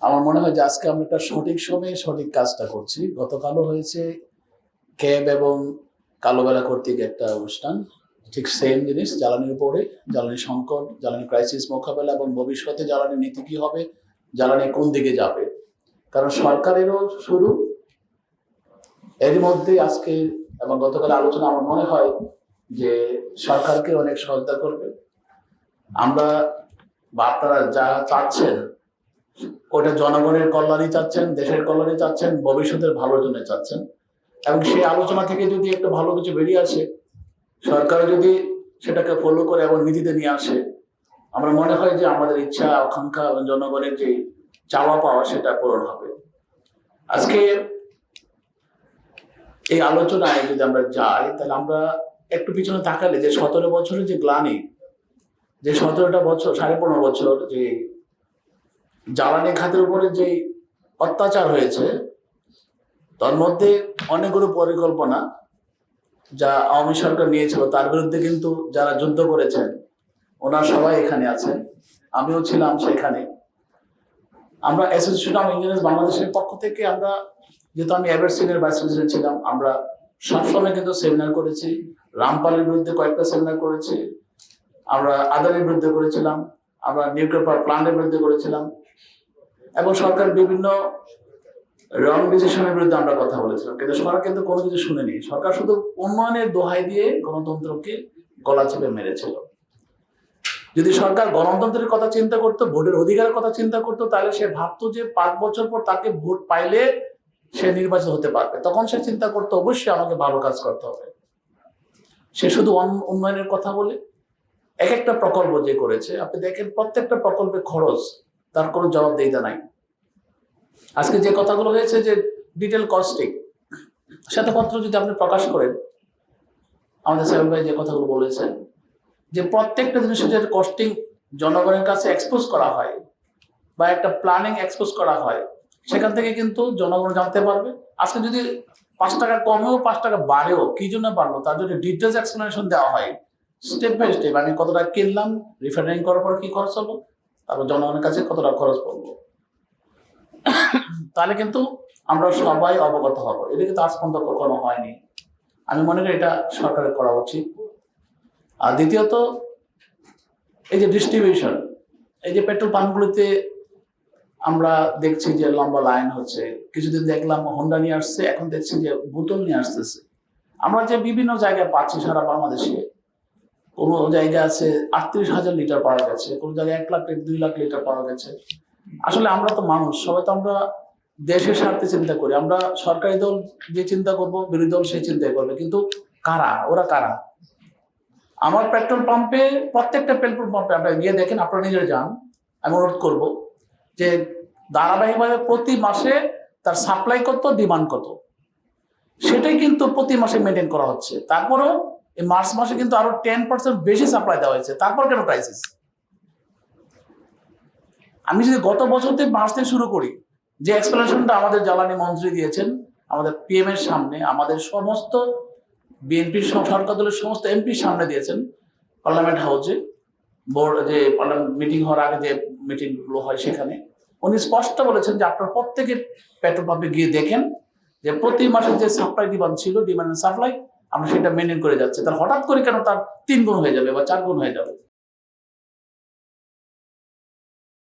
আমার মনে হয় যে আজকে আমরা একটা সঠিক সময়ে সঠিক কাজটা করছি। গতকালও হয়েছে ক্যাব এবং কালোবেলা কর্তৃক একটা অনুষ্ঠান। ঠিক সেম জিনিস, জ্বালানির উপরে, জ্বালানি সংকট, জ্বালানি ক্রাইসিস মোকাবেলা এবং ভবিষ্যতে জ্বালানি নীতি কি হবে, জ্বালানি কোন দিকে যাবে। কারণ সরকারেরও শুরু, এর মধ্যেই আজকে এবং গতকাল আলোচনা আমার মনে হয় যে সরকারকে অনেক সহায়তা করবে। আমরা বা আপনারা যা চাচ্ছেন ওটা জনগণের কল্যাণই চাচ্ছেন, দেশের কল্যাণই চাচ্ছেন, ভবিষ্যতের ভালোর জন্য চাচ্ছেন। এবং সেই আলোচনা থেকে যদি একটু ভালো কিছু বেরিয়ে আসে, সরকার যদি সেটাকে ফলো করে এবং নীতিতে নিয়ে আসে, আমার মনে হয় যে আমাদের ইচ্ছা আকাঙ্ক্ষা এবং জনগণের যে চাওয়া পাওয়া সেটা পূরণ হবে। আজকে এই আলোচনায় যদি আমরা যাই, তাহলে আমরা একটু পিছনে তাকালে যে 17 বছরের যে গ্লানি, যে 17টা বছর 15.5 বছর যে জ্বালানি খাতের উপরে যে অত্যাচার হয়েছে, তার মধ্যে অনেকগুলো পরিকল্পনা যা আওয়ামী সরকার নিয়েছিল, তার বিরুদ্ধে কিন্তু যারা যুদ্ধ করেছেন ওনারা সবাই এখানে আছেন, আমিও ছিলাম সেখানে। আমরা অ্যাসোসিয়েশন অফ ইঞ্জিনিয়ার্স বাংলাদেশের পক্ষ থেকে আমরা, যেহেতু আমি এভার সিনিয়র ভাইস প্রেসিডেন্ট ছিলাম, আমরা সবসময় কিন্তু সেমিনার করেছি। রামপালের বিরুদ্ধে কয়েকটা সেমিনার করেছি, আমরা আদানির বিরুদ্ধে করেছিলাম, আমরা নিউক্লিয়ার পাওয়ার প্ল্যান্টের বিরুদ্ধে করেছিলাম, এবং সরকার বিভিন্ন রং ডিসিশনের বিরুদ্ধে আমরা কথা বলেছিলাম। কিন্তু সরকার কিন্তু কোনো কিছু শুনেনি। সরকার শুধু উন্নয়নের দোহাই দিয়ে গণতন্ত্রকে গলা চেপে মেরেছিল। যদি সরকার গণতন্ত্রের কথা চিন্তা করতো, ভোটের অধিকারের কথা চিন্তা করতো, তাহলে সে ভাবতো যে 5 বছর পর তাকে ভোট পাইলে সে নির্বাচিত হতে পারবে। তখন সে চিন্তা করতো অবশ্যই আমাকে ভালো কাজ করতে হবে। সে শুধু উন্নয়নের কথা বলে এক একটা প্রকল্প যে করেছে, আপনি দেখেন প্রত্যেকটা প্রকল্পের খরচ তার কোনো জবাবদিহিতা নাই। আজকে যে কথাগুলো হয়েছে যে ডিটেল কস্টিং, শ্বেতপত্র যদি আপনি প্রকাশ করেন, আমাদের সাহেব ভাই যে কথাগুলো বলেছেন যে প্রত্যেকটা জিনিসের যে কস্টিং জনগণের কাছে এক্সপোজ করা হয় বা একটা প্ল্যানিং এক্সপোজ করা হয়, সেখান থেকে কিন্তু জনগণ জানতে পারবে। আজকে যদি 5 টাকা কমেও 5 টাকা বাড়েও কি জন্য বাড়লো তার যদি ডিটেলস এক্সপ্লেনেশন দেওয়া হয়, স্টেপ বাই স্টেপ, আমি কত টাকা কিনলাম, রিফাইনারিং করার পর কি খরচ হলো, তারপর জনগণের কাছে কত টাকা খরচ পড়লো, তাহলে কিন্তু আমরা সবাই অবগত হব। এটা কিন্তু আজ পর্যন্ত কখনো হয়নি। আমি মনে করি এটা সরকারের করা উচিত। আর দ্বিতীয়ত, এই যে ডিস্ট্রিবিউশন, এই যে পেট্রোল পাম্পগুলোতে আমরা দেখছি যে লম্বা লাইন হচ্ছে। কিছুদিন দেখলাম হোন্ডা নিয়ে আসছে, এখন দেখছি যে বোতল নিয়ে আসতেছে। আমরা যে বিভিন্ন জায়গায় পাচ্ছি সারা বাংলাদেশে, কোনো জায়গায় আছে 38,000 লিটার পাওয়া গেছে, কোনো জায়গায় 1 লাখ 2 লাখ লিটার পাওয়া গেছে। আসলে আমরা তো মানুষ, সবাই তো আমরা দেশের স্বার্থে চিন্তা করি। আমরা সরকারি দল যে চিন্তা করব, বিরোধী দল সেই চিন্তাই করবে, কিন্তু কারা ওরা, কারা? আমার পেট্রোল পাম্পে, প্রত্যেকটা পেট্রোল পাম্পে আপনারা গিয়ে দেখেন, আপনারা নিজেরা যান, আমি অনুরোধ করব যে ধারাবাহিকভাবে প্রতি মাসে তার সাপ্লাই কত, ডিমান্ড কত, সেটাই কিন্তু প্রতি মাসে মেনটেন করা হচ্ছে। তারপরেও এই মার্চ মাসে কিন্তু আরো 10% বেশি সাপ্লাই দেওয়া হয়েছে, তারপর কেন ক্রাইসিস? আমি যদি গত বছর থেকে মার্চ থেকে শুরু করি, যে এক্সপ্লেনেশনটা আমাদের জ্বালানি মন্ত্রী দিয়েছেন আমাদের পিএম এর সামনে, আমাদের সমস্ত বিএনপি সরকার দলের সমস্ত এমপির সামনে দিয়েছেন পার্লামেন্ট হাউসে, বোর্ড যে পার্লামেন্ট মিটিং হওয়ার আগে যে মিটিং গুলো হয় সেখানে, উনি স্পষ্ট বলেছেন যে আপনার প্রত্যেকের পেট্রোল পাম্পে গিয়ে দেখেন যে প্রতি মাসে যে সাপ্লাই ডিমান্ড ছিল, ডিমান্ড সাপ্লাই আমরা সেটা মেনটেন করে যাচ্ছে। তার হঠাৎ করে কেন তার 3 গুণ হয়ে যাবে বা 4 গুণ হয়ে যাবে?